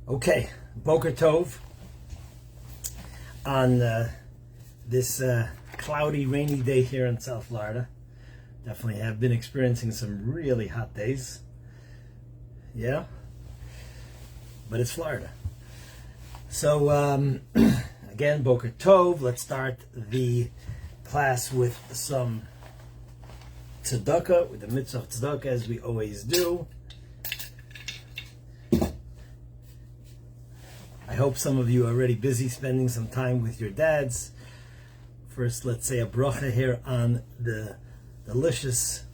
Okay, Boker Tov on this cloudy, rainy day here in South Florida. Definitely have been experiencing some really hot days. Yeah, but it's Florida. So again, Boker Tov. Let's start the class with some tzedakah, with the mitzvah of tzedakah, as we always do. I hope some of you are already busy spending some time with your dads. First, let's say a bracha here on the delicious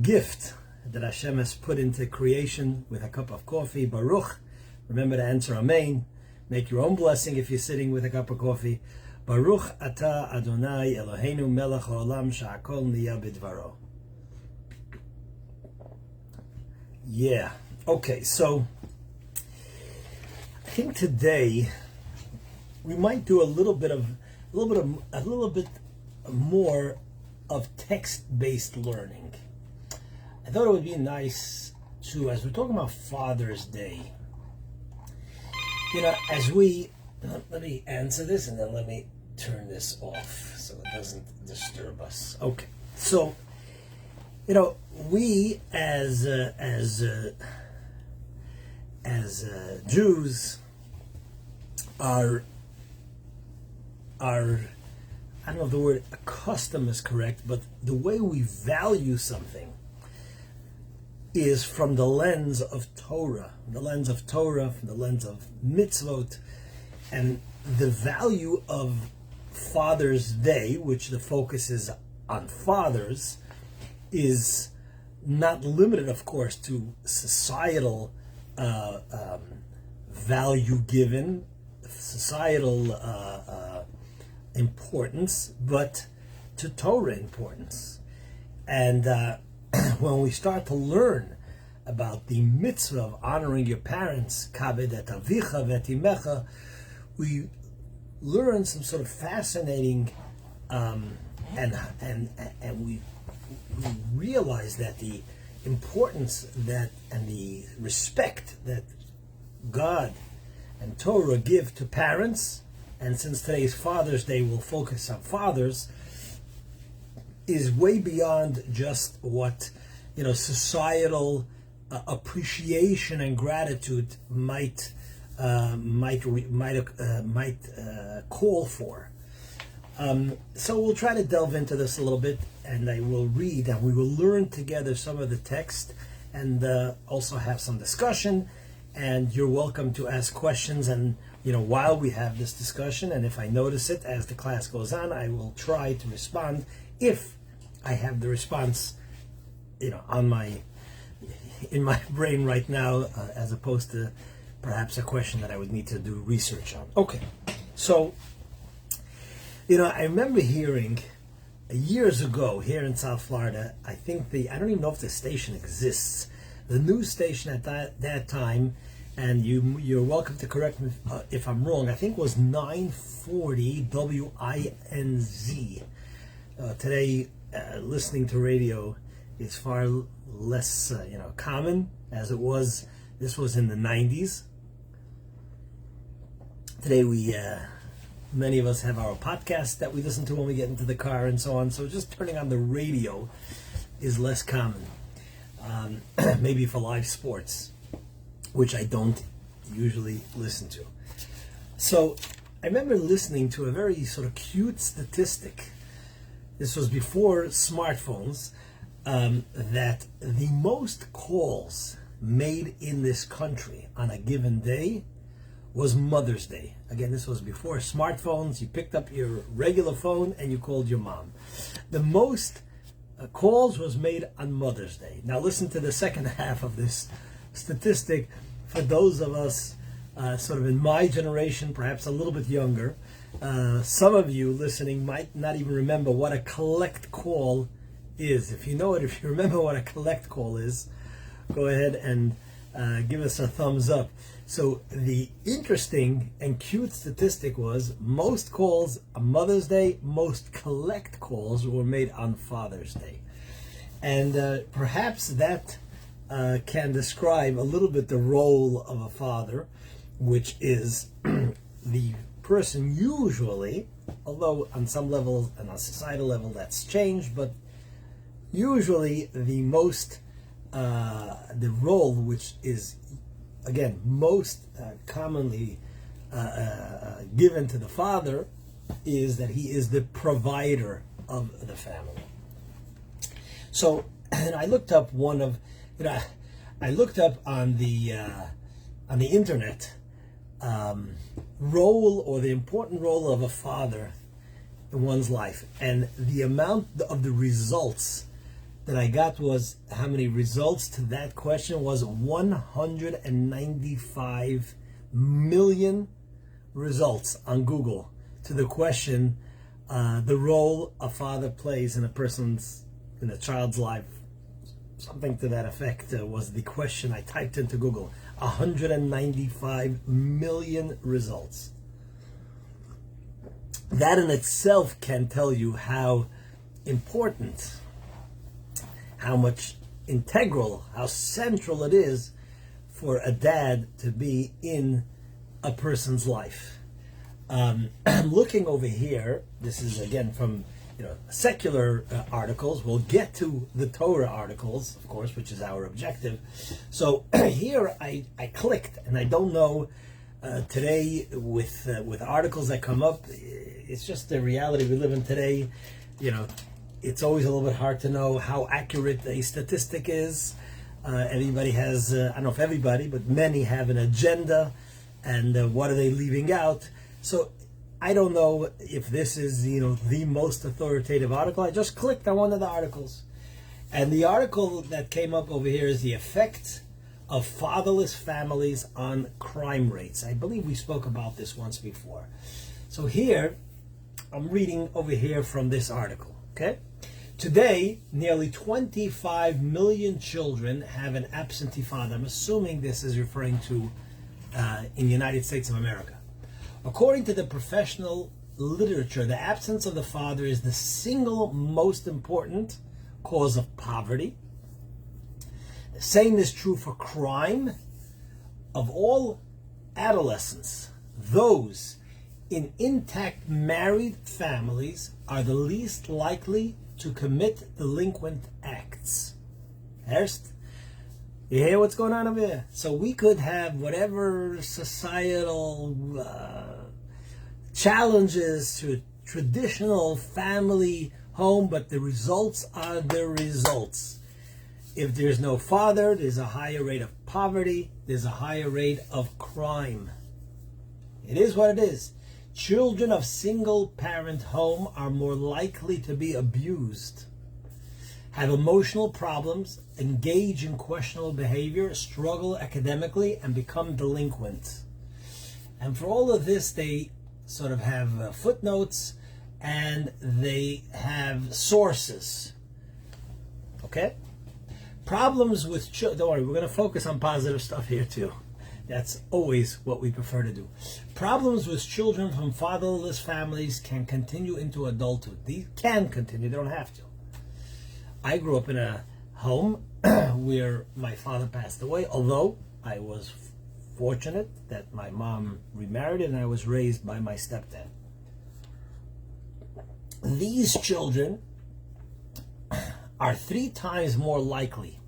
gift that Hashem has put into creation with a cup of coffee. Baruch. Remember to answer Amen. Make your own blessing if you're sitting with a cup of coffee. Baruch Ata Adonai Eloheinu Melech Haolam Sha'akol Niya B'Dvaro. Yeah. Okay. So I think today we might do a little bit more of text-based learning. I thought it would be nice to, as we're talking about Father's Day, as we let me answer this and then let me turn this off so it doesn't disturb us. Okay, so we as Jews are I don't know if the word accustomed is correct, but the way we value something is from the lens of Torah, from the lens of mitzvot, and the value of Father's Day, which the focus is on fathers, is not limited, of course, to societal value given, societal importance, but to Torah importance. And when we start to learn about the mitzvah of honoring your parents, kabed et avicha v'et imecha, we learn some sort of fascinating and we realize that the importance that and the respect that God and Torah give to parents, and since today's Father's Day will focus on fathers, is way beyond just what societal appreciation and gratitude might call for. So we'll try to delve into this a little bit, and I will read and we will learn together some of the text and also have some discussion. And you're welcome to ask questions, and while we have this discussion, and if I notice it as the class goes on, I will try to respond if I have the response in my brain right now, as opposed to perhaps a question that I would need to do research on. Okay, so I remember hearing years ago here in South Florida, I don't even know if the station exists, the news station at that time, and you're welcome to correct me if I'm wrong, I think it was 940 WINZ. Today, listening to radio is far less common as it was. This was in the 90s. Today many of us have our podcasts that we listen to when we get into the car and so on, so just turning on the radio is less common. Maybe for live sports, which I don't usually listen to. So I remember listening to a very sort of cute statistic. This was before smartphones, that the most calls made in this country on a given day was Mother's Day. Again, this was before smartphones. You picked up your regular phone and you called your mom. The most calls was made on Mother's Day. Now listen to the second half of this statistic. For those of us sort of in my generation, perhaps a little bit younger, some of you listening might not even remember what a collect call is. If you know it, if you remember what a collect call is, go ahead and give us a thumbs up. So the interesting and cute statistic was most calls on Mother's Day, most collect calls were made on Father's Day. And perhaps that can describe a little bit the role of a father which is the person usually, although on some levels and on a societal level that's changed, but usually the most, the role which is, again, most commonly given to the father is that he is the provider of the family. So, and I looked up I looked up on the internet role, or the important role of a father in one's life, and the amount of the results that I got was, how many results to that question was 195 million results on Google to the question, the role a father plays in a child's life. Something to that effect was the question I typed into Google. 195 million results. That in itself can tell you how important, how much integral, how central it is for a dad to be in a person's life. I'm looking over here. This is again from secular articles. We'll get to the Torah articles, of course, which is our objective. So here I clicked, and I don't know today with articles that come up. It's just the reality we live in today. It's always a little bit hard to know how accurate a statistic is. Everybody has, I don't know if everybody, but many have an agenda, and what are they leaving out? So I don't know if this is, the most authoritative article. I just clicked on one of the articles. And the article that came up over here is the effect of fatherless families on crime rates. I believe we spoke about this once before. So here, I'm reading over here from this article, okay? Today, nearly 25 million children have an absentee father. I'm assuming this is referring to in the United States of America. According to the professional literature, the absence of the father is the single most important cause of poverty. The same is true for crime. Of all adolescents, those in intact married families are the least likely to commit delinquent acts. First, you hear what's going on over here? So we could have whatever societal challenges to a traditional family home, but the results are the results. If there's no father, there's a higher rate of poverty, there's a higher rate of crime. It is what it is. Children of single-parent home are more likely to be abused, have emotional problems, engage in questionable behavior, struggle academically, and become delinquent. And for all of this, they sort of have footnotes, and they have sources. Okay? Problems with children. Don't worry, we're going to focus on positive stuff here too. That's always what we prefer to do. Problems with children from fatherless families can continue into adulthood. These can continue, they don't have to. I grew up in a home where my father passed away, although I was fortunate that my mom remarried and I was raised by my stepdad. These children are 3 times more likely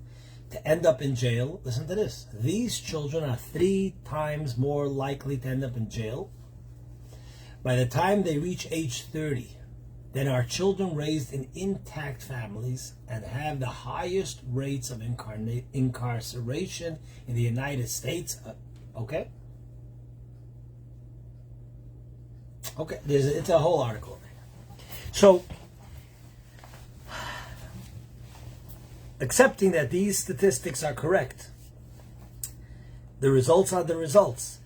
to end up in jail. Listen to this. These children are 3 times more likely to end up in jail by the time they reach age 30 than are children raised in intact families, and have the highest rates of incarceration in the United States. Okay? Okay, it's a whole article. So, accepting that these statistics are correct, the results are the results,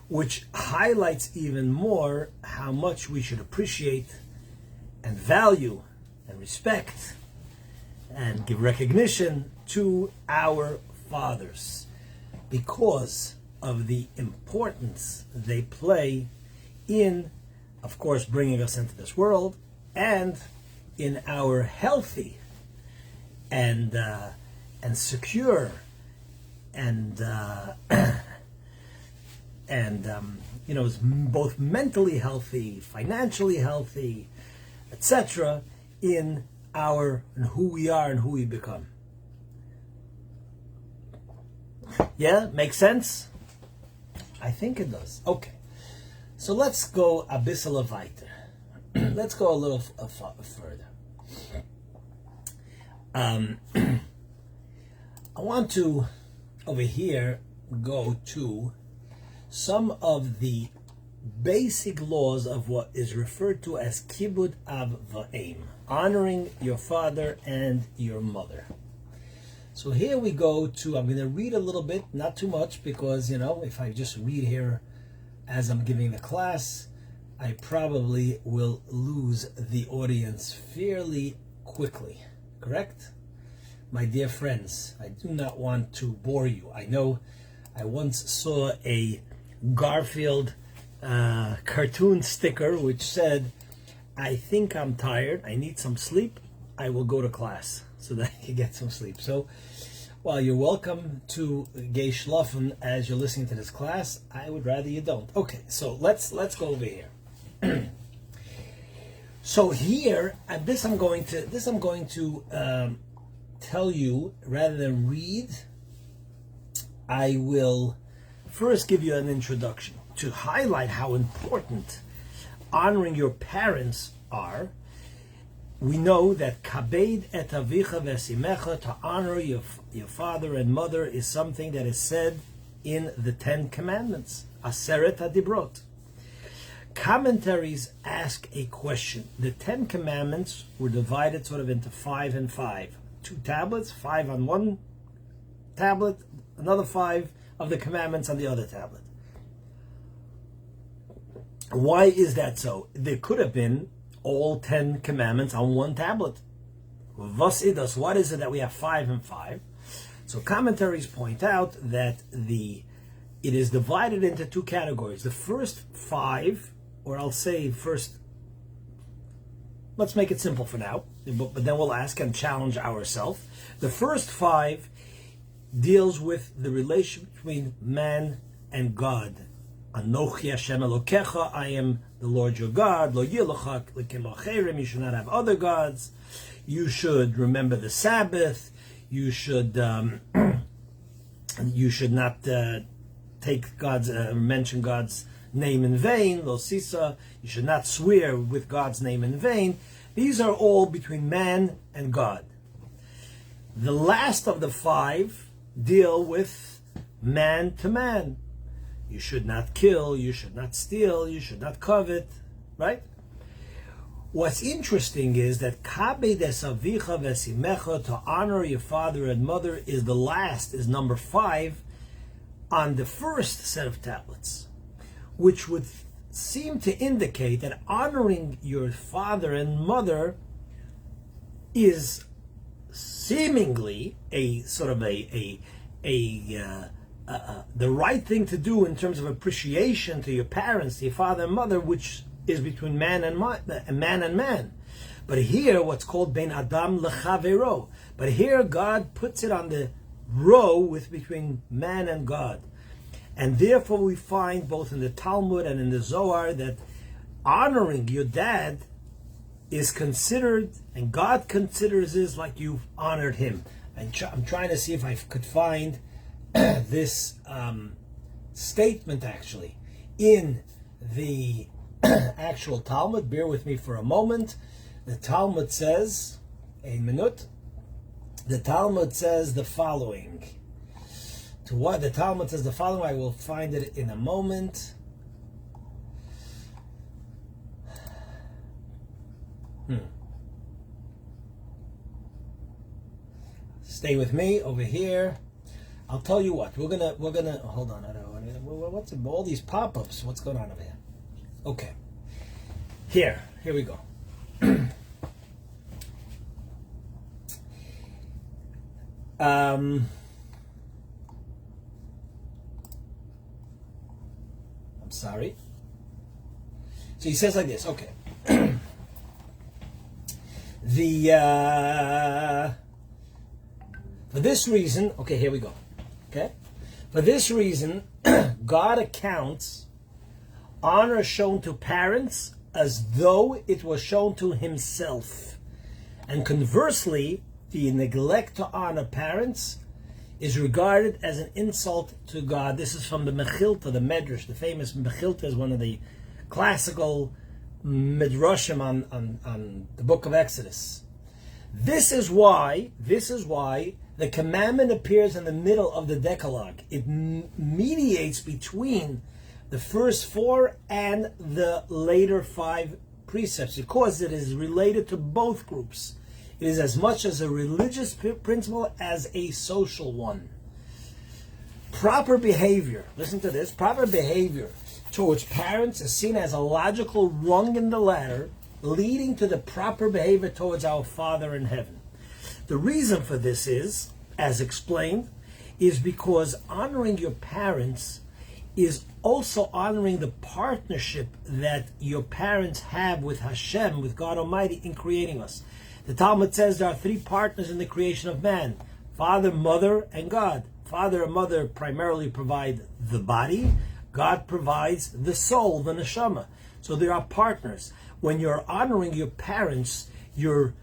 which highlights even more how much we should appreciate and value and respect and give recognition to our fathers, because of the importance they play in, of course, bringing us into this world, and in our healthy and secure and and is both mentally healthy, financially healthy, etc., in who we are and who we become. Yeah, makes sense? I think it does. Okay, so let's go a bissel weiter. Let's go a little further. I want to, over here, go to some of the basic laws of what is referred to as kibud av va'em, honoring your father and your mother. So here we go to, I'm going to read a little bit, not too much, because, if I just read here as I'm giving the class, I probably will lose the audience fairly quickly. Correct? My dear friends, I do not want to bore you. I know I once saw a Garfield cartoon sticker which said, "I think I'm tired, I need some sleep, I will go to class," so that you get some sleep. So, while you're welcome to Gay Schlafen as you're listening to this class, I would rather you don't. Okay, so let's go over here. So here, this I'm going to tell you rather than read. I will first give you an introduction to highlight how important honoring your parents are. We know that kabed et avicha v'esimecha, to honor your father and mother, is something that is said in the 10 Commandments, Aseret HaDibrot. Commentaries ask a question. The 10 Commandments were divided sort of into 5 and 5. 2 tablets, 5 on one tablet, another 5 of the Commandments on the other tablet. Why is that so? There could have been all 10 Commandments on one tablet. Was idas? What is it that we have 5 and 5? So commentaries point out that it is divided into 2 categories. The first 5, or I'll say first, let's make it simple for now, but then we'll ask and challenge ourselves. The first 5 deals with the relation between man and God. Anochi Hashem Elokecha, I am the Lord your God. Lo yilachak l'kim acherim, you should not have other gods. You should remember the Sabbath. You should not mention God's name in vain. Lo sisa, you should not swear with God's name in vain. These are all between man and God. The last of the 5 deal with man to man. You should not kill, you should not steal, you should not covet, right? What's interesting is that kabed es avicha v'esimecha, to honor your father and mother, is number 5 on the first set of tablets, which would seem to indicate that honoring your father and mother is seemingly a sort of the right thing to do in terms of appreciation to your parents, to your father and mother, which is between man and man. But here, what's called ben adam lechavero. But here, God puts it on the row between man and God. And therefore, we find both in the Talmud and in the Zohar that honoring your dad is considered, and God considers it like you've honored him. And I'm trying to see if I could find this statement actually in the actual Talmud. Bear with me for a moment. The Talmud says, a minute. The Talmud says the following. To what the Talmud says the following, I will find it in a moment. Stay with me over here. I'll tell you what. We're gonna hold on. What's all these pop-ups? What's going on over here? Okay. Here we go. I'm sorry. So he says like this. Okay. For this reason, okay, here we go. Okay? For this reason, God accounts honor shown to parents as though it was shown to himself. And conversely, the neglect to honor parents is regarded as an insult to God. This is from the Mechilta, the Medrash. The famous Mechilta is one of the classical Midrashim on the book of Exodus. This is why the commandment appears in the middle of the Decalogue. It mediates between the first 4 and the later 5 precepts, because it is related to both groups. It is as much as a religious principle as a social one. Proper behavior, listen to this, proper behavior towards parents is seen as a logical rung in the ladder leading to the proper behavior towards our Father in heaven. The reason for this is, as explained, is because honoring your parents is also honoring the partnership that your parents have with Hashem, with God Almighty, in creating us. The Talmud says there are 3 partners in the creation of man: Father, Mother, and God. Father and Mother primarily provide the body. God provides the soul, the neshama. So there are partners. When you're honoring your parents, you're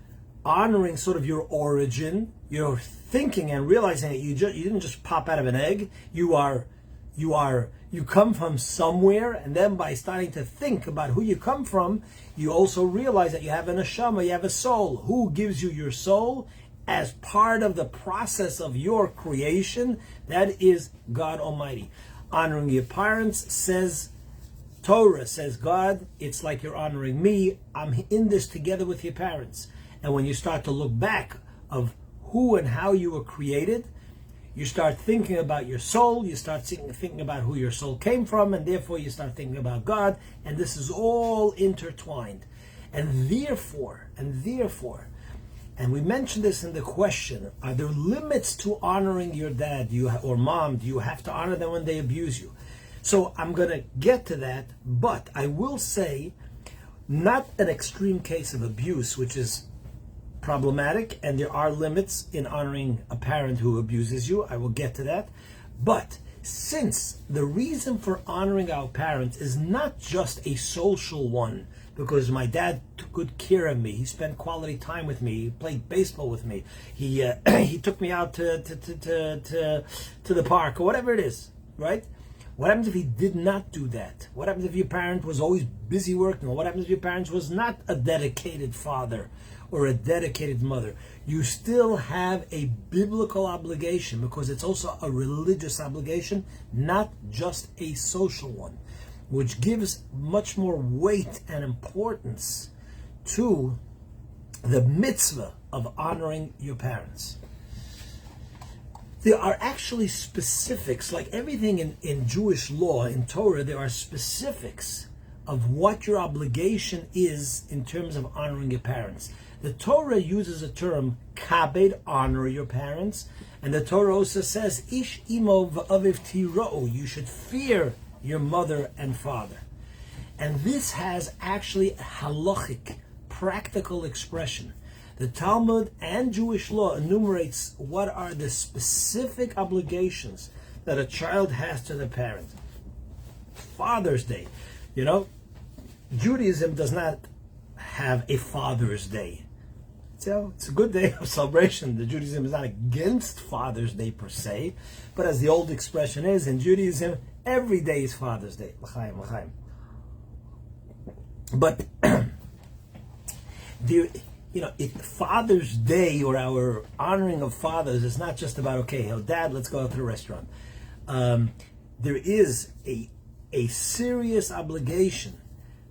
honoring sort of your origin. You're thinking and realizing that you didn't just pop out of an egg. You come from somewhere, and then by starting to think about who you come from, you also realize that you have a neshama, you have a soul. Who gives you your soul? As part of the process of your creation, that is God Almighty. Honoring your parents, says Torah, says God, it's like you're honoring me. I'm in this together with your parents. And when you start to look back of who and how you were created, you start thinking about your soul, you start thinking about who your soul came from, and therefore you start thinking about God, and this is all intertwined. And therefore, and we mentioned this in the question, are there limits to honoring your dad or mom? Do you have to honor them when they abuse you? So I'm going to get to that, but I will say, not an extreme case of abuse, which is problematic, and there are limits in honoring a parent who abuses you. I will get to that. But since the reason for honoring our parents is not just a social one, because my dad took good care of me, he spent quality time with me, he played baseball with me, he took me out to the park, or whatever it is, right? What happens if he did not do that? What happens if your parent was always busy working? Or what happens if your parent was not a dedicated father or a dedicated mother? You still have a biblical obligation, because it's also a religious obligation, not just a social one, which gives much more weight and importance to the mitzvah of honoring your parents. There are actually specifics, like everything in Jewish law, in Torah, there are specifics of what your obligation is in terms of honoring your parents. The Torah uses a term, kabed, honor your parents, and the Torah also says, ish imo v'aviv tira'u, you should fear your mother and father. And this has actually a halachic, practical expression. The Talmud and Jewish law enumerates what are the specific obligations that a child has to the parent. Father's Day. You know, Judaism does not have a Father's Day. So it's a good day of celebration. The Judaism is not against Father's Day per se, but as the old expression is, in Judaism, every day is Father's Day. L'chaim, l'chaim. But Father's Day, or our honoring of fathers, is not just about, okay, Dad, let's go out to the restaurant. There is a serious obligation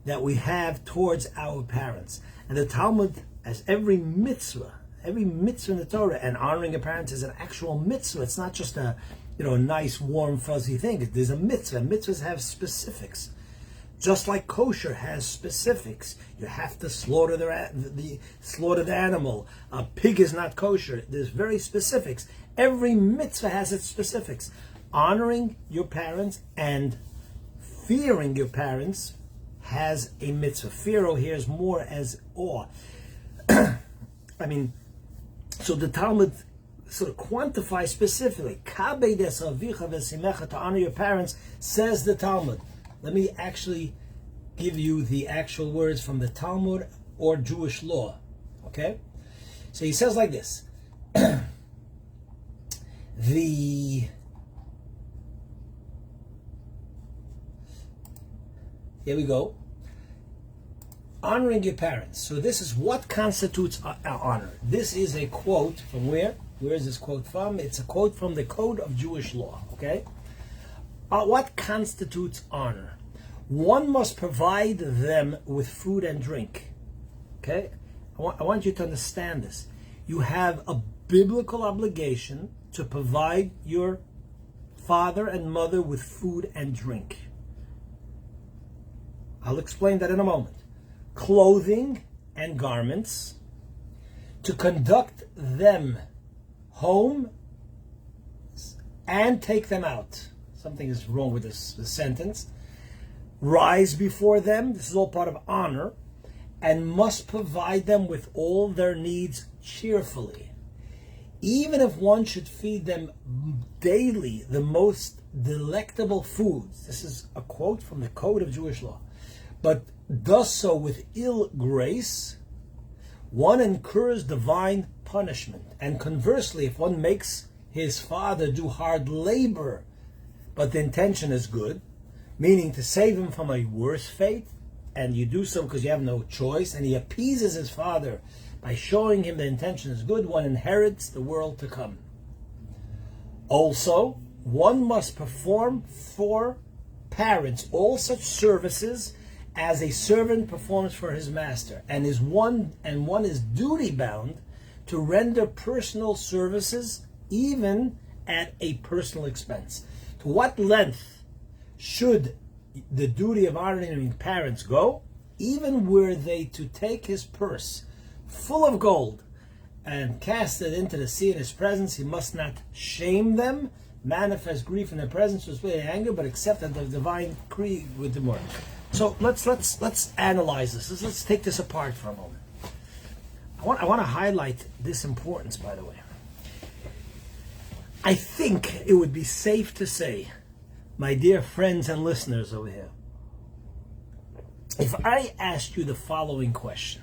that we have towards our parents. And the Talmud, as every mitzvah in the Torah, and honoring your parents is an actual mitzvah. It's not just a nice, warm, fuzzy thing. There's a mitzvah. Mitzvahs have specifics. Just like kosher has specifics. You have to slaughter the slaughtered animal. A pig is not kosher. There's very specifics. Every mitzvah has its specifics. Honoring your parents and fearing your parents has a mitzvah. Fear over here is more as awe. So the Talmud sort of quantify specifically. To honor your parents, says the Talmud. Let me actually give you the actual words from the Talmud or Jewish law. Okay? So he says like this. Here we go. Honoring your parents. So this is what constitutes honor. This is a quote from where? Where is this quote from? It's a quote from the Code of Jewish Law. Okay? What constitutes honor? One must provide them with food and drink. Okay? I want you to understand this. You have a biblical obligation to provide your father and mother with food and drink. I'll explain that in a moment. Clothing and garments, to conduct them home and take them out. Something is wrong with this sentence. Rise before them, this is all part of honor, and must provide them with all their needs cheerfully. Even if one should feed them daily the most delectable foods, this is a quote from the Code of Jewish Law, but does so with ill grace, one incurs divine punishment. And conversely, if one makes his father do hard labor, but the intention is good, meaning to save him from a worse fate, and you do so because you have no choice, and he appeases his father by showing him the intention is good, one inherits the world to come. Also, one must perform for parents all such services as a servant performs for his master, and one is duty bound to render personal services even at a personal expense. To what length should the duty of honoring parents go? Even were they to take his purse full of gold and cast it into the sea in his presence, he must not shame them, manifest grief in their presence, display anger, but accept that the divine decree with the word. So let's analyze this. Let's take this apart for a moment. I want to highlight this importance, by the way. I think it would be safe to say, my dear friends and listeners over here, if I asked you the following question,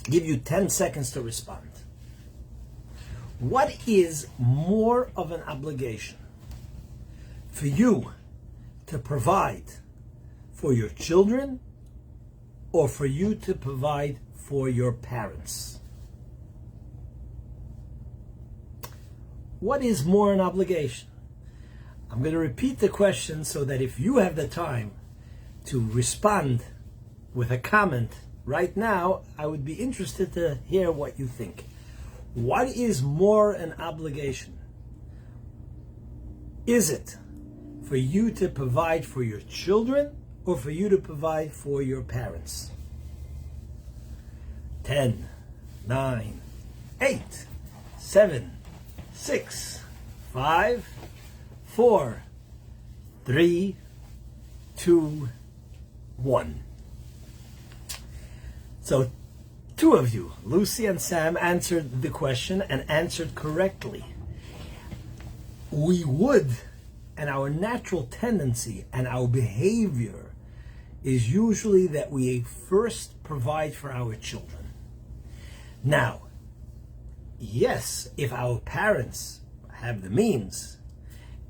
give you 10 seconds to respond. What is more of an obligation for you to provide for your children or for you to provide for your parents? What is more an obligation? I'm going to repeat the question so that if you have the time to respond with a comment right now, I would be interested to hear what you think. What is more an obligation? Is it for you to provide for your children or for you to provide for your parents? 10, 9, 8, 7, 6, 5, 4, 3, 2, 1. So, two of you, Lucy and Sam, answered the question and answered correctly. We would, and our natural tendency and our behavior is usually that we first provide for our children. Now, yes, if our parents have the means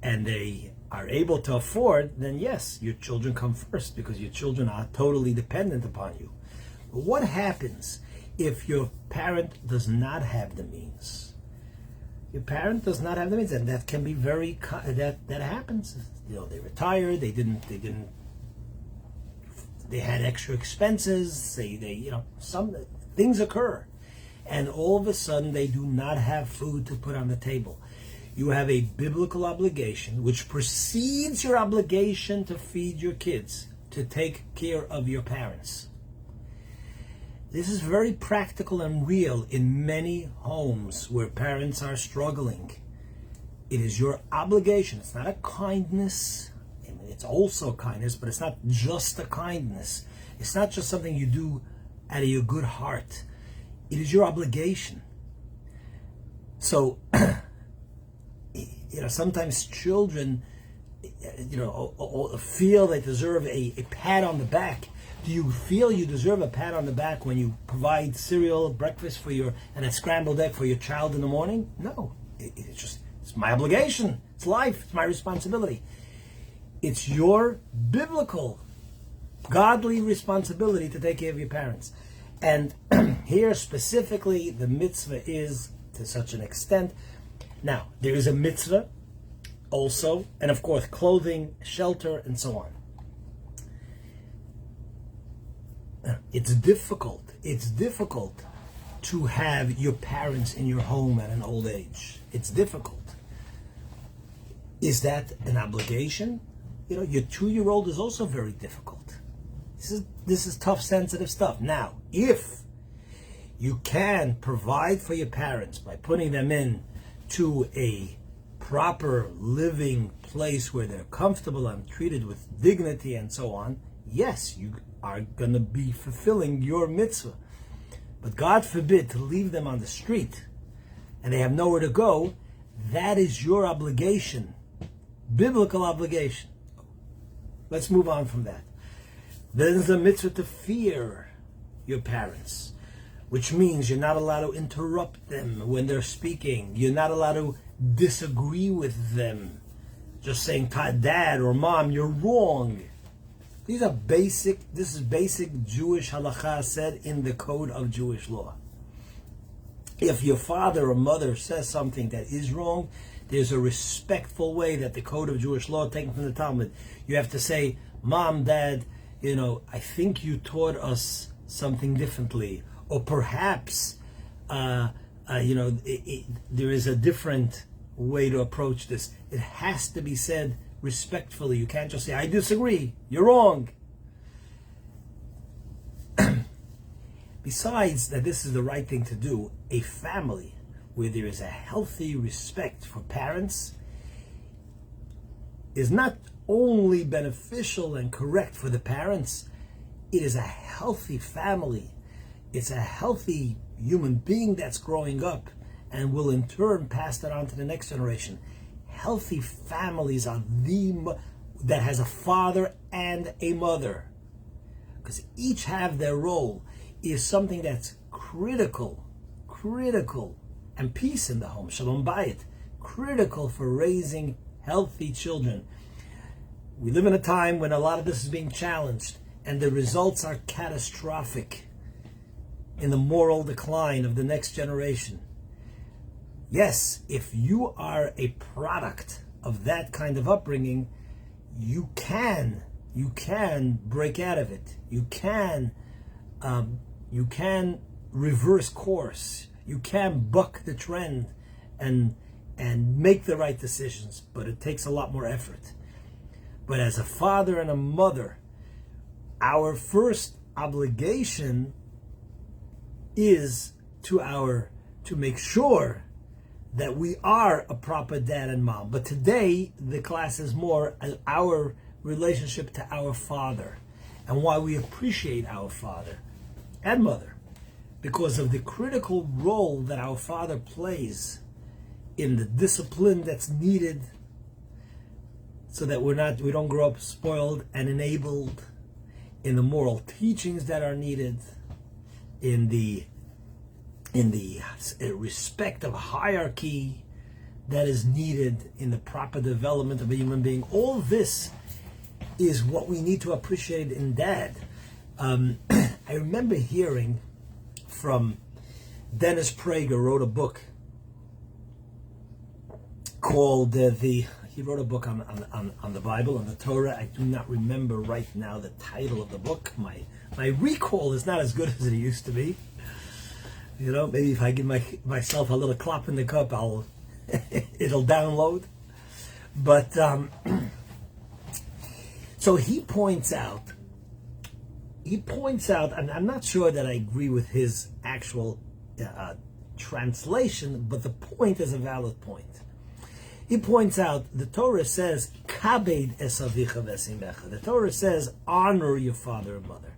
and they are able to afford, then yes, your children come first because your children are totally dependent upon you. But what happens if your parent does not have the means? Your parent does not have the means, and that can be that happens. You know, they retired, they had extra expenses, some things occur. And all of a sudden they do not have food to put on the table. You have a biblical obligation which precedes your obligation to feed your kids, to take care of your parents. This is very practical and real in many homes where parents are struggling. It is your obligation. It's not a kindness. I mean, it's also kindness, but it's not just a kindness. It's not just something you do out of your good heart. It is your obligation. So, sometimes children, feel they deserve a pat on the back. Do you feel you deserve a pat on the back when you provide cereal, breakfast and a scrambled egg for your child in the morning? No, it's my obligation. It's life. It's my responsibility. It's your biblical, godly responsibility to take care of your parents. And here specifically, the mitzvah is to such an extent. Now, there is a mitzvah also, and of course, clothing, shelter, and so on. It's difficult. It's difficult to have your parents in your home at an old age. It's difficult. Is that an obligation? Your 2-year-old is also very difficult. This is tough, sensitive stuff. Now, if you can provide for your parents by putting them in to a proper living place where they're comfortable and treated with dignity and so on, yes, you are going to be fulfilling your mitzvah. But God forbid to leave them on the street and they have nowhere to go, that is your obligation, biblical obligation. Let's move on from that. There's a mitzvah to fear your parents, which means you're not allowed to interrupt them when they're speaking. You're not allowed to disagree with them. Just saying, Dad or Mom, you're wrong. This is basic Jewish halakha said in the code of Jewish law. If your father or mother says something that is wrong, there's a respectful way that the code of Jewish law, taken from the Talmud, you have to say, Mom, Dad, I think you taught us something differently. Or perhaps, there is a different way to approach this. It has to be said respectfully. You can't just say, I disagree, you're wrong. Besides that this is the right thing to do, a family where there is a healthy respect for parents is not only beneficial and correct for the parents, it is a healthy family. It's a healthy human being that's growing up and will in turn pass that on to the next generation. Healthy families are that has a father and a mother, because each have their role, is something that's critical, and peace in the home, shalom bayit, critical for raising healthy children. We live in a time when a lot of this is being challenged, and the results are catastrophic in the moral decline of the next generation. Yes, if you are a product of that kind of upbringing, you can break out of it. You can reverse course. You can buck the trend and make the right decisions, but it takes a lot more effort. But as a father and a mother, our first obligation is to make sure that we are a proper dad and mom. But today, the class is more our relationship to our father and why we appreciate our father and mother, because of the critical role that our father plays in the discipline that's needed so that we don't grow up spoiled and enabled, in the moral teachings that are needed, in the respect of hierarchy that is needed in the proper development of a human being. All this is what we need to appreciate in dad. I remember hearing from Dennis Prager, wrote a book called he wrote a book on the Bible, on the Torah. I do not remember right now the title of the book. My recall is not as good as it used to be. Maybe if I give myself a little clap in the cup, it'll download. But so he points out, and I'm not sure that I agree with his actual translation, but the point is a valid point. He points out the Torah says, "Kabed es avicha v'esimecha." The Torah says, "Honor your father and mother."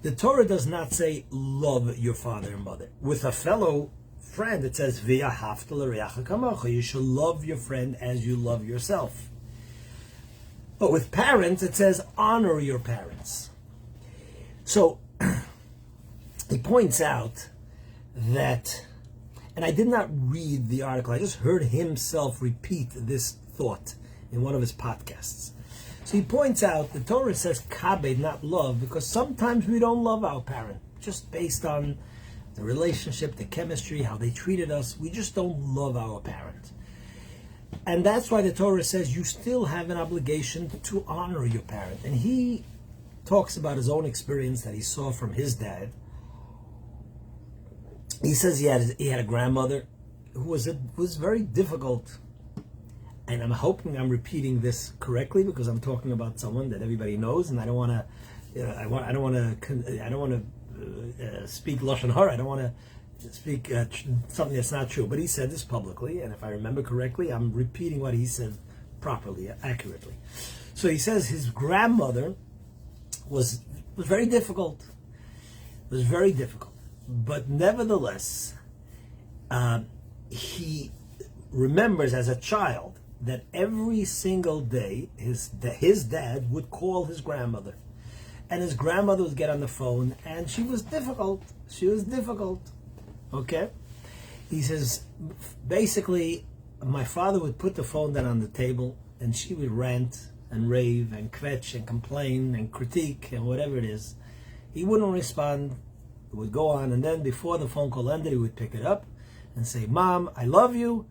The Torah does not say, "Love your father and mother." With a fellow friend, it says, V'ahavta l'reacha kamocha. You should love your friend as you love yourself. But with parents, it says, honor your parents. So, he points out that, and I did not read the article, I just heard himself repeat this thought in one of his podcasts. So he points out the Torah says kabed, not love, because sometimes we don't love our parent, just based on the relationship, the chemistry, how they treated us. We just don't love our parent. And that's why the Torah says you still have an obligation to honor your parent. And he talks about his own experience that he saw from his dad. He says he had a grandmother who was very difficult. And I'm hoping I'm repeating this correctly because I'm talking about someone that everybody knows, and I don't want to, I don't want to speak lashon hara. I don't want to speak something that's not true. But he said this publicly, and if I remember correctly, I'm repeating what he said properly, accurately. So he says his grandmother was very difficult. Was very difficult, but nevertheless, he remembers as a child that every single day his dad would call his grandmother, and his grandmother would get on the phone, and she was difficult. Okay, he says basically my father would put the phone down on the table, and she would rant and rave and kvetch and complain and critique and whatever it is. He wouldn't respond. It would go on, and then before the phone call ended, he would pick it up and say, "Mom, I love you."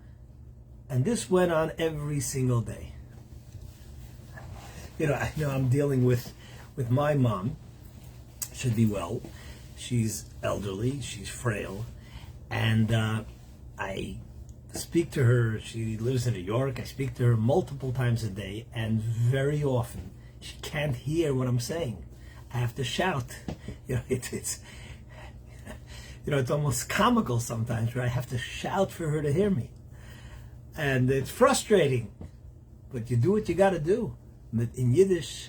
And this went on every single day. I know I'm dealing with my mom. Should be well. She's elderly. She's frail. And I speak to her. She lives in New York. I speak to her multiple times a day. And very often, she can't hear what I'm saying. I have to shout. It's almost comical sometimes where I have to shout for her to hear me. And it's frustrating, but you do what you got to do. In Yiddish,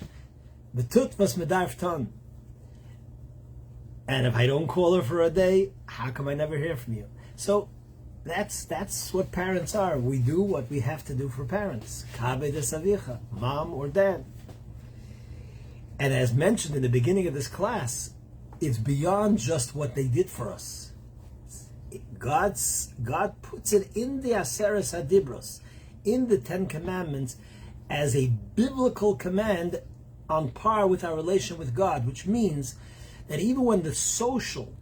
betut was medarf ton. And if I don't call her for a day, how come I never hear from you? So that's what parents are. We do what we have to do for parents. Kabed es avicha, mom or dad. And as mentioned in the beginning of this class, it's beyond just what they did for us. God puts it in the Aseres Hadibros, in the Ten Commandments, as a biblical command on par with our relation with God, which means that even when the social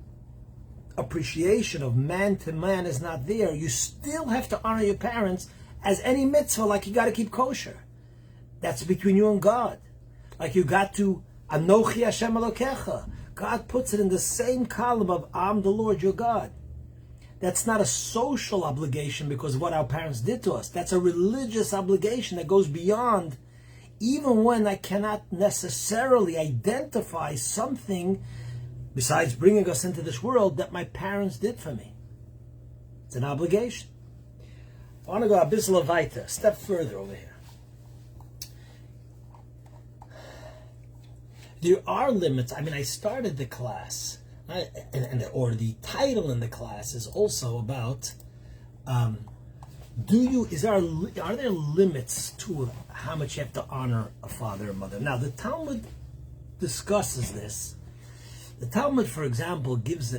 appreciation of man to man is not there, you still have to honor your parents as any mitzvah, like you got to keep kosher. That's between you and God. Like you got to Anochi Hashem Elokecha. God puts it in the same column of I'm the Lord your God. That's not a social obligation because of what our parents did to us. That's a religious obligation that goes beyond, even when I cannot necessarily identify something besides bringing us into this world that my parents did for me. It's an obligation. I want to go a bissel weiter, a step further over here. There are limits. I started the class, or the title in the class is also about, are there limits to how much you have to honor a father or mother? Now, the Talmud discusses this. The Talmud, for example, tells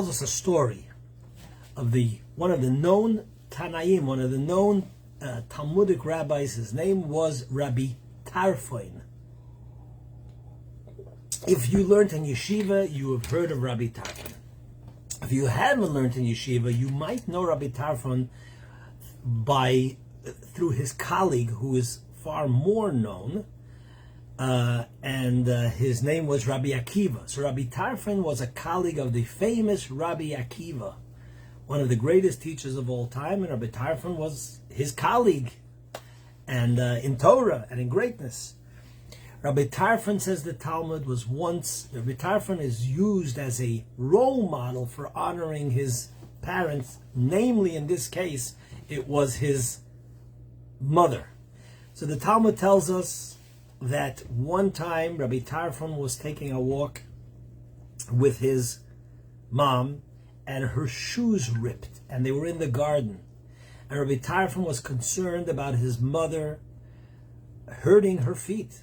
us a story of one of the known Tanaim, one of the known Talmudic rabbis. His name was Rabbi Tarfon. If you learned in yeshiva, you have heard of Rabbi Tarfon. If you haven't learned in yeshiva, you might know Rabbi Tarfon through his colleague, who is far more known, and his name was Rabbi Akiva. So Rabbi Tarfon was a colleague of the famous Rabbi Akiva, one of the greatest teachers of all time, and Rabbi Tarfon was his colleague, and in Torah and in greatness. Rabbi Tarfon, says the Talmud, Rabbi Tarfon is used as a role model for honoring his parents, namely in this case, it was his mother. So the Talmud tells us that one time Rabbi Tarfon was taking a walk with his mom, and her shoes ripped, and they were in the garden. And Rabbi Tarfon was concerned about his mother hurting her feet.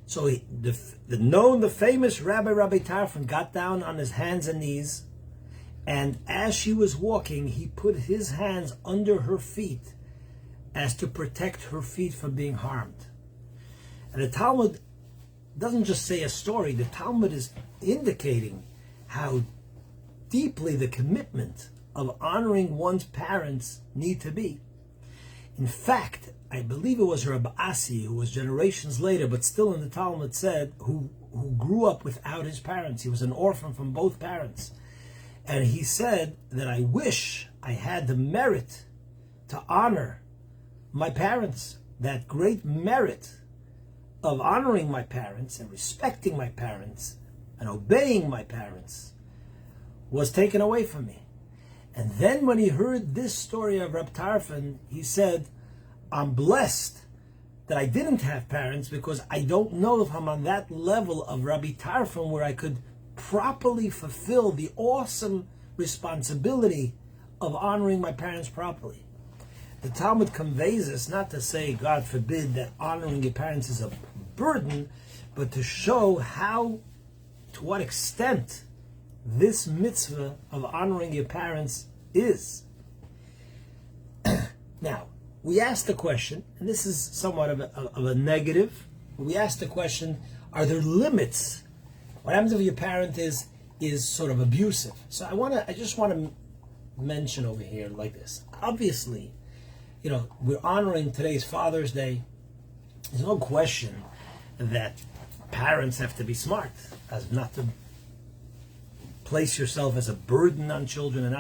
So the famous Rabbi Tarfon got down on his hands and knees, and as she was walking, he put his hands under her feet as to protect her feet from being harmed. And the Talmud doesn't just say a story, the Talmud is indicating how deeply the commitment of honoring one's parents need to be. In fact, I believe it was Rabbi Asi, who was generations later, but still in the Talmud said, who grew up without his parents. He was an orphan from both parents. And he said that I wish I had the merit to honor my parents. That great merit of honoring my parents and respecting my parents and obeying my parents was taken away from me. And then when he heard this story of Reb Tarfon, he said, I'm blessed that I didn't have parents, because I don't know if I'm on that level of Rabbi Tarfon where I could properly fulfill the awesome responsibility of honoring my parents properly. The Talmud conveys this not to say, God forbid, that honoring your parents is a burden, but to show how, to what extent this mitzvah of honoring your parents is. Now, we asked the question, and this is somewhat of a negative, but we asked the question, are there limits? What happens if your parent is sort of abusive? So I just want to mention over here like this. Obviously, we're honoring today's Father's Day. There's no question that parents have to be smart, as not to place yourself as a burden on children, and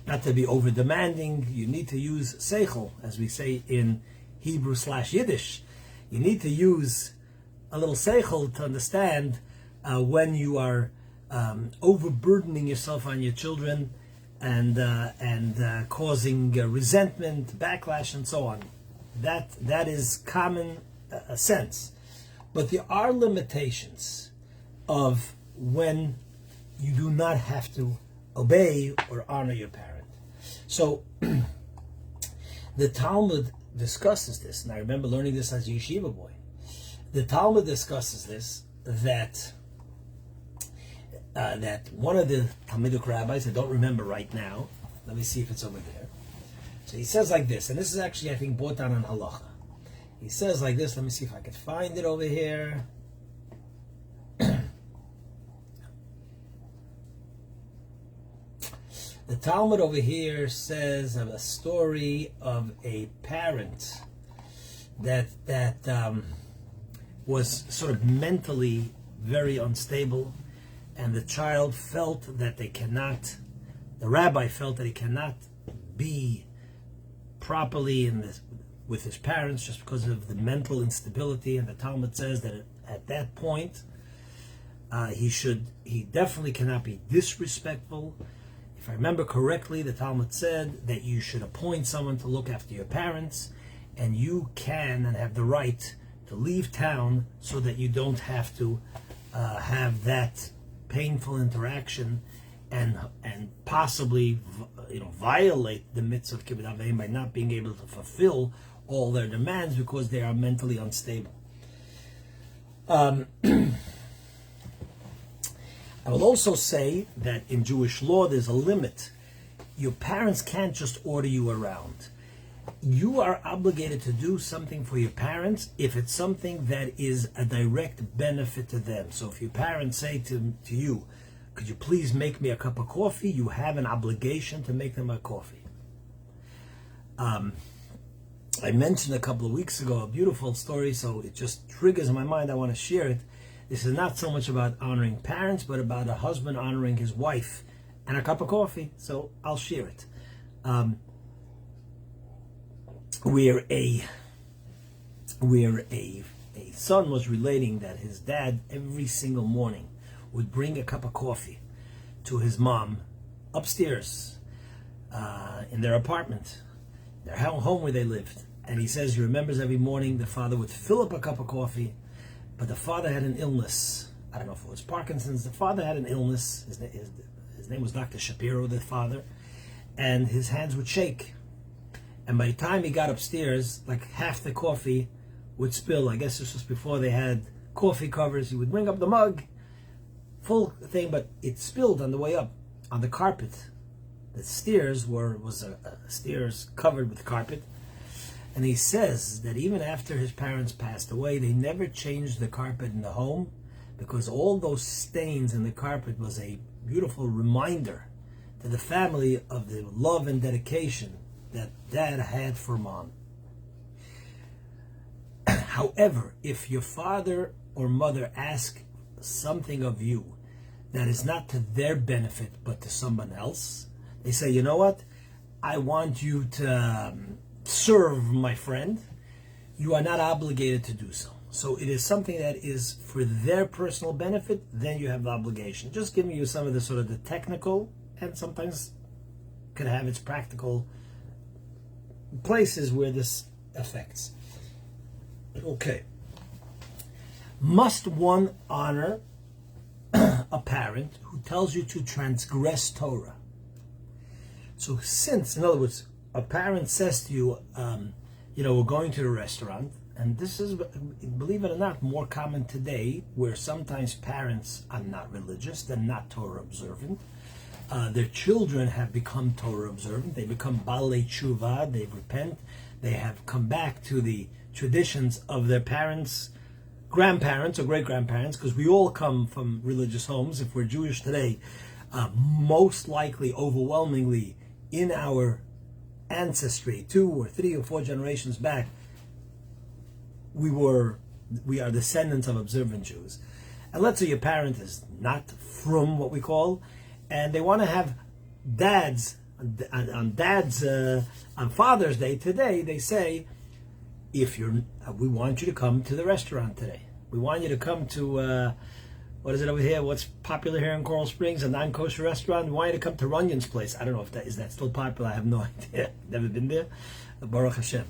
not to be over demanding. You need to use seichel, as we say in Hebrew/Yiddish. You need to use a little seichel to understand when you are overburdening yourself on your children and causing resentment, backlash, and so on. That is common sense. But there are limitations of when you do not have to obey or honor your parent. So the Talmud discusses this, and I remember learning this as a yeshiva boy. The Talmud discusses this, that one of the Talmudic rabbis, I don't remember right now, let me see if it's over there. So he says like this, and this is actually, I think, brought down on halacha. He says like this, let me see if I can find it over here. The Talmud over here says of a story of a parent that was sort of mentally very unstable, and the child felt that the rabbi felt that he cannot be properly with his parents just because of the mental instability. And the Talmud says that at that point, he definitely cannot be disrespectful. If I remember correctly, the Talmud said that you should appoint someone to look after your parents, and you can and have the right to leave town so that you don't have to have that painful interaction and possibly violate the mitzvah of kibbud avim by not being able to fulfill all their demands because they are mentally unstable. I will also say that in Jewish law there's a limit. Your parents can't just order you around. You are obligated to do something for your parents if it's something that is a direct benefit to them. So if your parents say to you, could you please make me a cup of coffee? You have an obligation to make them a coffee. I mentioned a couple of weeks ago a beautiful story, so it just triggers in my mind. I want to share it. This is not so much about honoring parents, but about a husband honoring his wife and a cup of coffee. So I'll share it. Where a son was relating that his dad every single morning would bring a cup of coffee to his mom upstairs in their apartment, their home where they lived. And he says he remembers every morning the father would fill up a cup of coffee, but the father had an illness. I don't know if it was Parkinson's. The father had an illness. His name was Dr. Shapiro, the father, and his hands would shake. And by the time he got upstairs, like half the coffee would spill. I guess this was before they had coffee covers. He would bring up the mug, full thing, but it spilled on the way up on the carpet. The stairs was a stairs covered with carpet. And he says that even after his parents passed away, they never changed the carpet in the home, because all those stains in the carpet was a beautiful reminder to the family of the love and dedication that dad had for mom. However, if your father or mother ask something of you that is not to their benefit but to someone else, they say, you know what, I want you to serve my friend, you are not obligated to do so. So it is something that is for their personal benefit, then you have the obligation. Just giving you some of the sort of the technical, and sometimes could have its practical places where this affects. Okay. Must one honor a parent who tells you to transgress Torah? So since, in other words, a parent says to you, we're going to the restaurant, and this is, believe it or not, more common today, where sometimes parents are not religious, they're not Torah observant. Their children have become Torah observant, they become Balei Tshuva, they repent, they have come back to the traditions of their parents, grandparents or great-grandparents, because we all come from religious homes. If we're Jewish today, most likely, overwhelmingly, in our ancestry, 2 or 3 or 4 generations back, we are descendants of observant Jews. And let's say your parent is not from what we call, and they want to have dads on Father's Day today. They say, we want you to come to the restaurant today. We want you to come to what is it over here? What's popular here in Coral Springs? A non-kosher restaurant. We want you to come to Runyon's place. I don't know if that is still popular. I have no idea. Never been there. Baruch Hashem.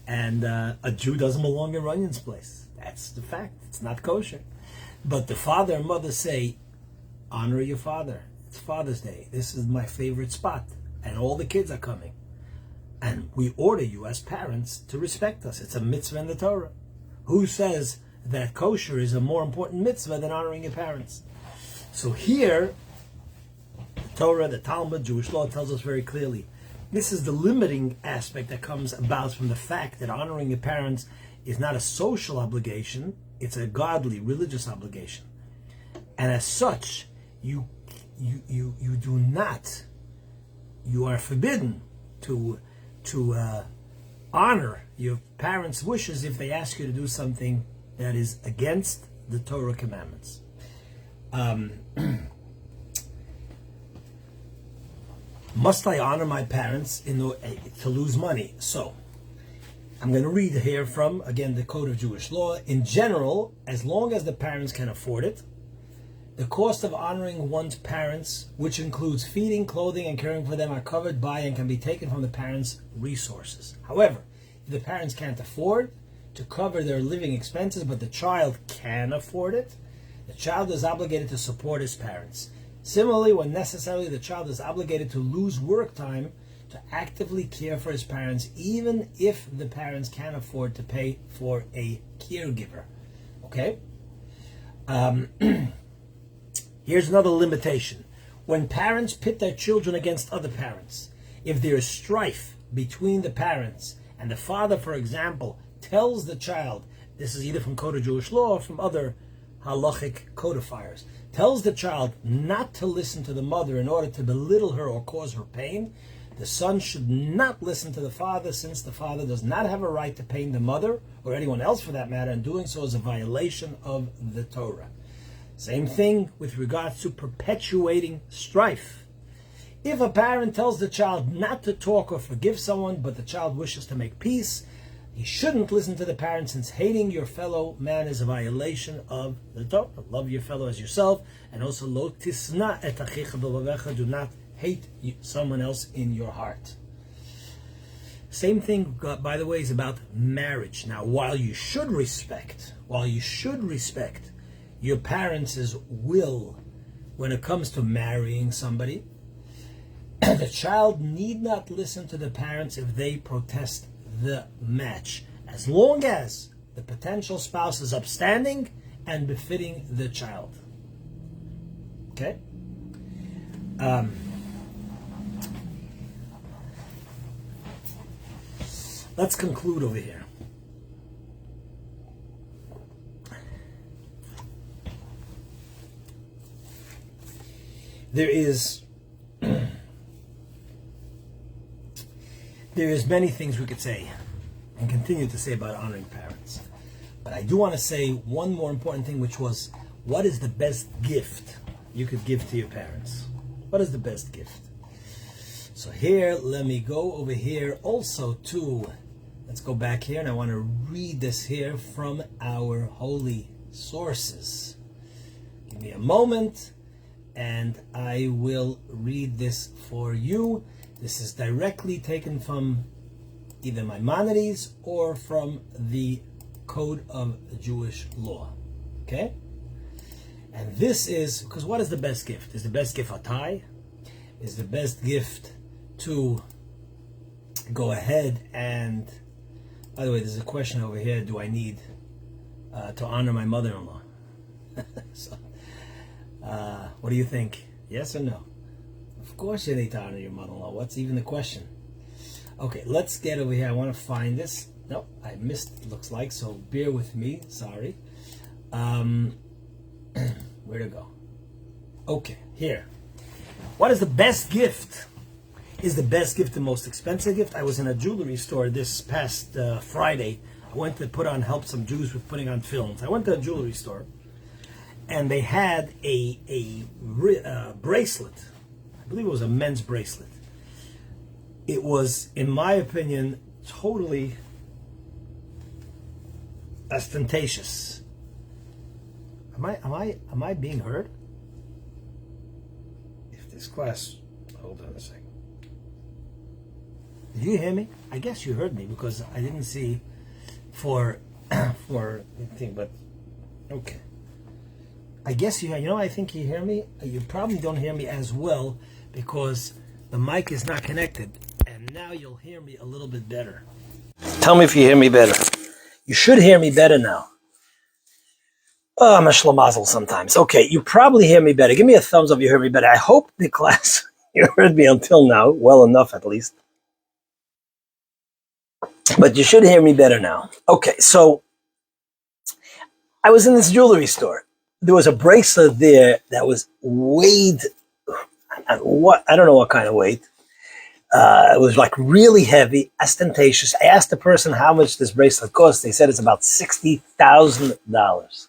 And a Jew doesn't belong in Runyon's place. That's the fact. It's not kosher. But the father and mother say, honor your father. It's Father's Day. This is my favorite spot. And all the kids are coming. And we order you as parents to respect us. It's a mitzvah in the Torah. Who says that kosher is a more important mitzvah than honoring your parents? So here, the Torah, the Talmud, Jewish law tells us very clearly, this is the limiting aspect that comes about from the fact that honoring your parents is not a social obligation, it's a godly, religious obligation. And as such, you are forbidden to honor your parents' wishes if they ask you to do something that is against the Torah commandments. Must I honor my parents to lose money? So, I'm going to read here from, again, the Code of Jewish Law. In general, as long as the parents can afford it, the cost of honoring one's parents, which includes feeding, clothing, and caring for them, are covered by and can be taken from the parents' resources. However, if the parents can't afford to cover their living expenses, but the child can afford it, the child is obligated to support his parents. Similarly, when necessary, the child is obligated to lose work time to actively care for his parents, even if the parents can't afford to pay for a caregiver. Okay? Here's another limitation. When parents pit their children against other parents, if there is strife between the parents, and the father, for example, tells the child, this is either from Code of Jewish Law or from other halachic codifiers, tells the child not to listen to the mother in order to belittle her or cause her pain, the son should not listen to the father, since the father does not have a right to pain the mother, or anyone else for that matter, and doing so is a violation of the Torah. Same thing with regards to perpetuating strife. If a parent tells the child not to talk or forgive someone, but the child wishes to make peace, he shouldn't listen to the parent, since hating your fellow man is a violation of the Torah. Love your fellow as yourself, and also lo tisna et achicha b'levavecha, do not hate someone else in your heart. Same thing, by the way, is about marriage. Now, while you should respect your parents' will when it comes to marrying somebody, the child need not listen to the parents if they protest the match, as long as the potential spouse is upstanding and befitting the child. Okay? Let's conclude over here. There is many things we could say and continue to say about honoring parents. But I do want to say one more important thing, which was, what is the best gift you could give to your parents? What is the best gift? So here, let me go over here also to, let's go back here, and I want to read this here from our holy sources. Give me a moment, and I will read this for you. This is directly taken from either Maimonides or from the Code of Jewish Law. Okay? And this is, because what is the best gift? Is the best gift a tie? Is the best gift to go ahead and, by the way, there's a question over here, do I need to honor my mother-in-law? So, what do you think? Yes or no? Of course you need to honor your mother-in-law. What's even the question? Okay, let's get over here. I want to find this. No, I missed it, looks like, so bear with me. Sorry. Where to go? Okay, here. What is the best gift? Is the best gift the most expensive gift? I was in a jewelry store this past Friday. I went to help some Jews with putting on films. I went to a jewelry store, and they had a bracelet. I believe it was a men's bracelet. It was, in my opinion, totally ostentatious. Am I being heard? If this class, hold on a second. Did you hear me? I guess you heard me because I didn't see for anything, but okay. I guess I think you hear me. You probably don't hear me as well because the mic is not connected, and now you'll hear me a little bit better. Tell me if you hear me better. You should hear me better now. Oh, I'm a shlamazel sometimes. Okay, you probably hear me better. Give me a thumbs up if you hear me better. I hope the class, you heard me until now, well enough at least. But you should hear me better now. Okay, so I was in this jewelry store. There was a bracelet there that was weighed, I don't know what kind of weight. It was like really heavy, ostentatious. I asked the person how much this bracelet cost. They said it's about $60,000.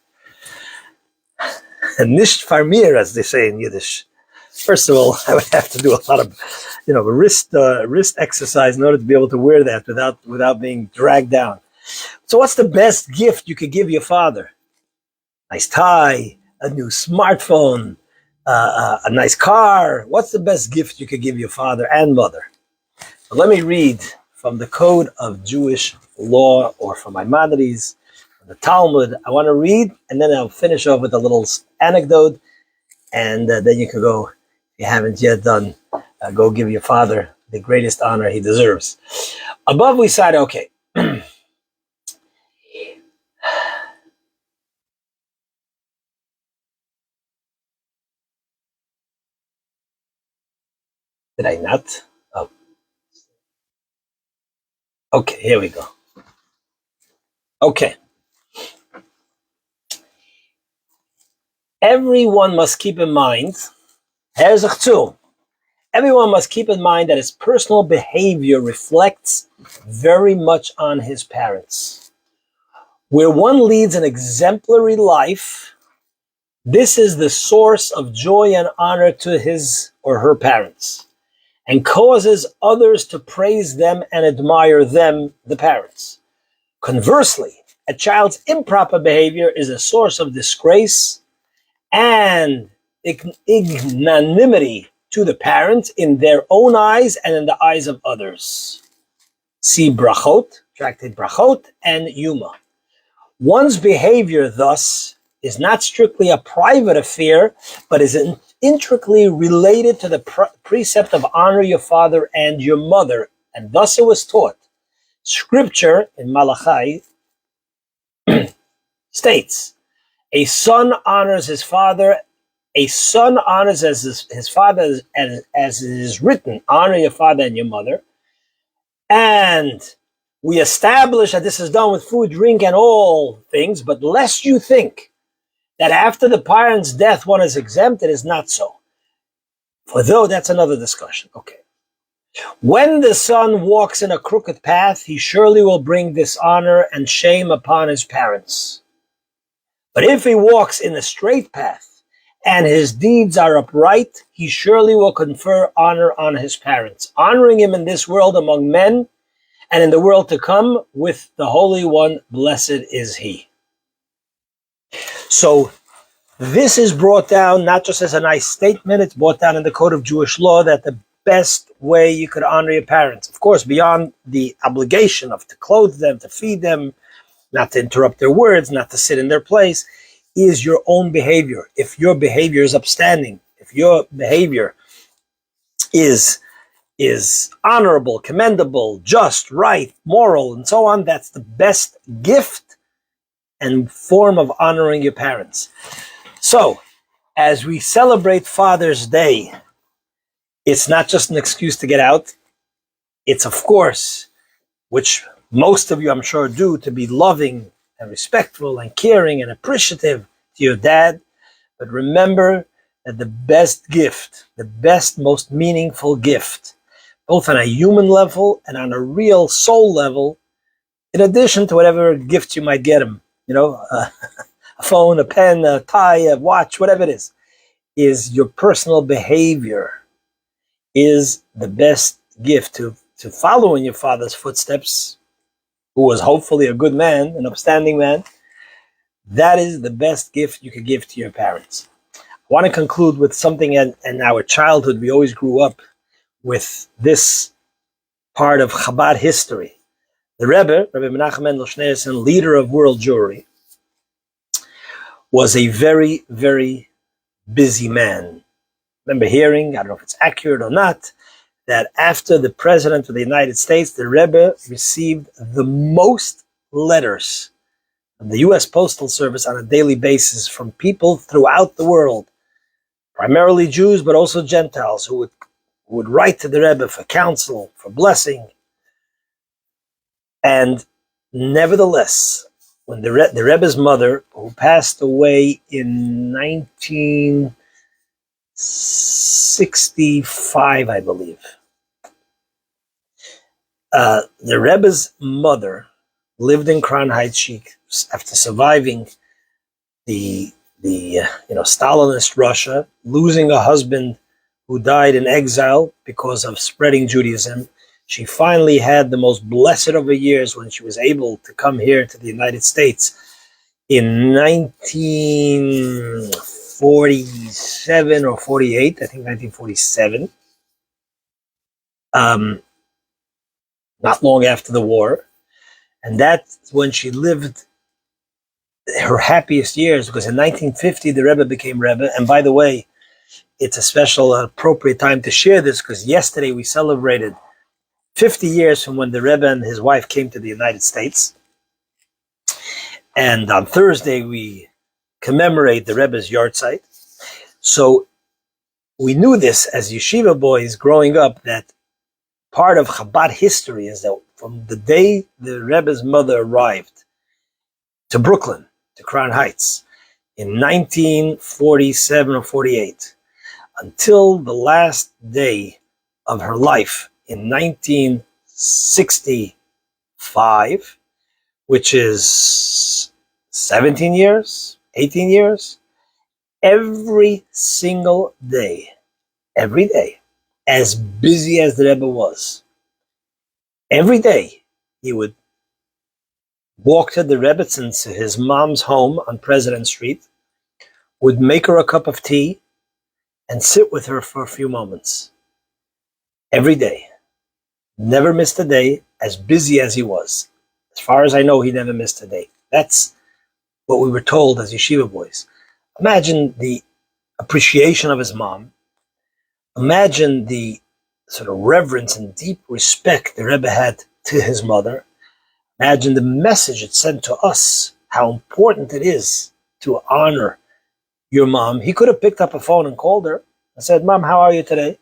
Nicht farmir, as they say in Yiddish. First of all, I would have to do a lot of, wrist exercise in order to be able to wear that without being dragged down. So what's the best gift you could give your father? Nice tie, a new smartphone, a nice car. What's the best gift you could give your father and mother? But let me read from the Code of Jewish Law, or from Maimonides, from the Talmud. I want to read, and then I'll finish off with a little anecdote, and then you can go, if you haven't yet done, go give your father the greatest honor he deserves. Above we said, okay. Did I not? Oh. Okay, here we go. Okay. Everyone must keep in mind, everyone must keep in mind that his personal behavior reflects very much on his parents. Where one leads an exemplary life, this is the source of joy and honor to his or her parents, and causes others to praise them and admire them, the parents. Conversely, a child's improper behavior is a source of disgrace and ignominy to the parents in their own eyes and in the eyes of others. See Brachot, Tractate Brachot, and Yuma. One's behavior, thus, is not strictly a private affair, but is intricately related to the precept of honor your father and your mother, and thus it was taught. Scripture in Malachi states, a son honors his father, a son honors as his father, as it is written, honor your father and your mother. And we establish that this is done with food, drink, and all things, but lest you think that after the parent's death one is exempt, it is not so. For though that's another discussion. Okay. When the son walks in a crooked path, he surely will bring dishonor and shame upon his parents. But if he walks in a straight path and his deeds are upright, he surely will confer honor on his parents, honoring him in this world among men, and in the world to come with the Holy One, blessed is he. So this is brought down not just as a nice statement, it's brought down in the Code of Jewish Law that the best way you could honor your parents, of course, beyond the obligation of to clothe them, to feed them, not to interrupt their words, not to sit in their place, is your own behavior. If your behavior is upstanding, if your behavior is honorable, commendable, just, right, moral, and so on, that's the best gift and form of honoring your parents. So, as we celebrate Father's Day, it's not just an excuse to get out. It's, of course, which most of you, I'm sure, do, to be loving and respectful and caring and appreciative to your dad. But remember that the best gift, the best, most meaningful gift, both on a human level and on a real soul level, in addition to whatever gifts you might get him, a phone, a pen, a tie, a watch, whatever it is your personal behavior is the best gift to follow in your father's footsteps, who was hopefully a good man, an upstanding man. That is the best gift you could give to your parents. I want to conclude with something in our childhood. We always grew up with this part of Chabad history. The Rebbe Menachem Mendel Schneerson, leader of world Jewry, was a very, very busy man. I remember hearing, I don't know if it's accurate or not, that after the President of the United States, the Rebbe received the most letters from the U.S. Postal Service on a daily basis from people throughout the world, primarily Jews, but also Gentiles, who would write to the Rebbe for counsel, for blessing. And nevertheless, when the Rebbe's mother, who passed away in 1965, I believe, the Rebbe's mother lived in Crown Heights. She, after surviving the Stalinist Russia, losing a husband who died in exile because of spreading Judaism, she finally had the most blessed of her years when she was able to come here to the United States in 1947 or 48, I think 1947, not long after the war. And that's when she lived her happiest years, because in 1950, the Rebbe became Rebbe. And by the way, it's a special appropriate time to share this, because yesterday we celebrated 50 years from when the Rebbe and his wife came to the United States. And on Thursday, we commemorate the Rebbe's yahrzeit. So we knew this as yeshiva boys growing up, that part of Chabad history is that from the day the Rebbe's mother arrived to Brooklyn, to Crown Heights, in 1947 or 48, until the last day of her life in 1965, which is 17 years, 18 years, every single day, as busy as the Rebbe was, every day he would walk to the Rebbitzin, to his mom's home on President Street, would make her a cup of tea, and sit with her for a few moments. Every day. Never missed a day, as busy as he was. As far as I know, he never missed a day. That's what we were told as yeshiva boys. Imagine the appreciation of his mom. Imagine the sort of reverence and deep respect the Rebbe had to his mother. Imagine the message it sent to us, how important it is to honor your mom. He could have picked up a phone and called her and said, "Mom, how are you today?"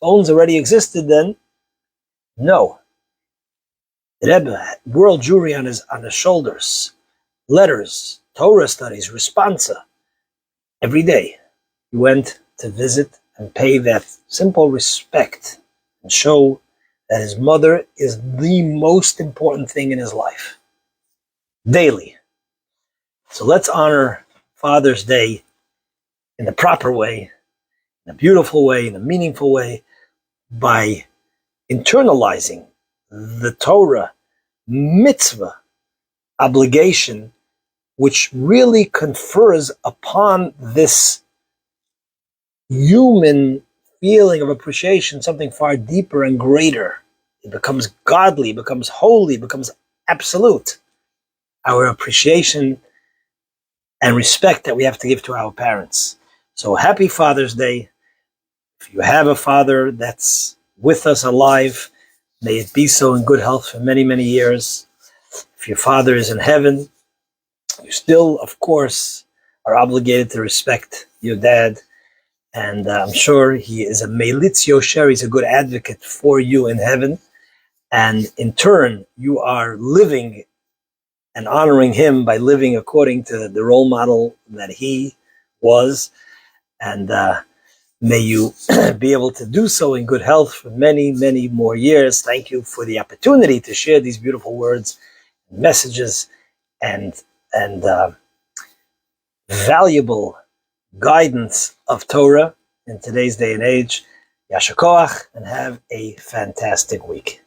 Phones already existed then. No. The Rebbe had world Jewry on his shoulders, letters, Torah studies, responsa. Every day he went to visit and pay that simple respect and show that his mother is the most important thing in his life. Daily. So let's honor Father's Day in the proper way, in a beautiful way, in a meaningful way, by internalizing the Torah mitzvah obligation, which really confers upon this human feeling of appreciation something far deeper and greater. It becomes godly, becomes holy, becomes absolute. Our appreciation and respect that we have to give to our parents. So happy Father's Day. If you have a father that's with us alive, may it be so in good health for many, many years. If your father is in heaven, you still, of course, are obligated to respect your dad. And I'm sure he is a Melitz Yosher, he's a good advocate for you in heaven. And in turn, you are living and honoring him by living according to the role model that he was. And may you be able to do so in good health for many, many more years. Thank you for the opportunity to share these beautiful words, messages, and valuable guidance of Torah in today's day and age. Yasher koach, and have a fantastic week.